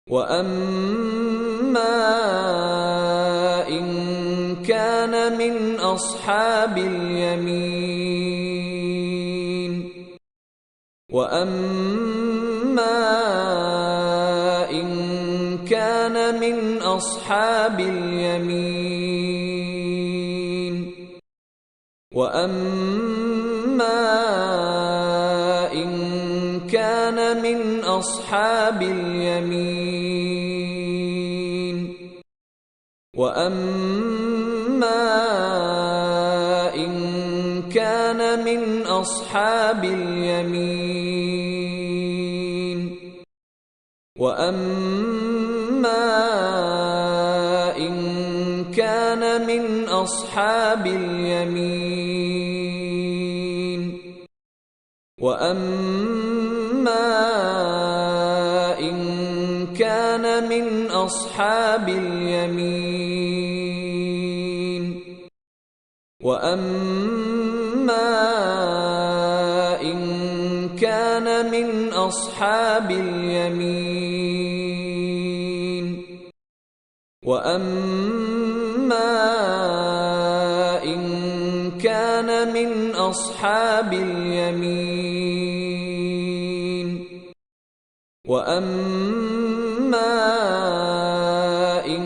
وَأَمَّا إِن كَانَ مِنْ أَصْحَابِ الْيَمِينِ وَأَمَّا إِن كَانَ مِنْ أَصْحَابِ الْيَمِينِ وَأَمَّا إِن كَانَ مِنْ أَصْحَابِ الْيَمِينِ وَأَمَّا إِن كَانَ مِنْ أَصْحَابِ الْيَمِينِ وَأَمَّا إِن كَانَ مِنْ أَصْحَابِ الْيَمِينِ وَأَمَّا إِن كَانَ مِنْ أَصْحَابِ الْيَمِينِ وَأَمَّا إِن كَانَ مِنْ أَصْحَابِ الْيَمِينِ وَأَمَّا إِن كَانَ مِنْ أَصْحَابِ الْيَمِينِ وَأَمَّا إِن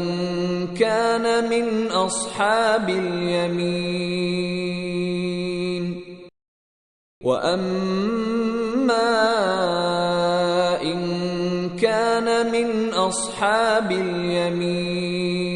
كَانَ مِنْ أَصْحَابِ الْيَمِينِ وَأَمَّا إِن كَانَ مِنْ أَصْحَابِ الْيَمِينِ